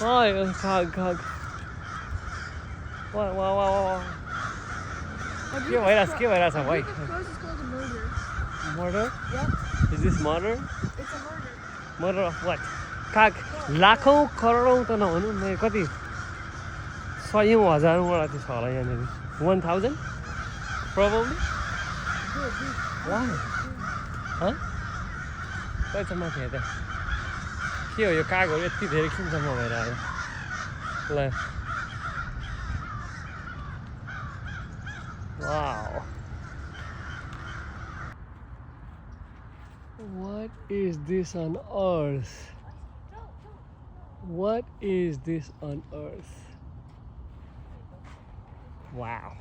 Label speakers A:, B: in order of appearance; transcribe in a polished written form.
A: काग वा के भइरहेछ भाइ murder is this murder murder of what काग लाखौँ करोडौँ त नभनौँ न कति सयौँ हजारौँवटा चाहिँ छ होला यहाँनिर 1000 probably why कति छ माथि हेर्दा के हो यो कागहरू यति धेरै किन जम्मा भएर आयो ल wow what is this on earth what is this on earth wow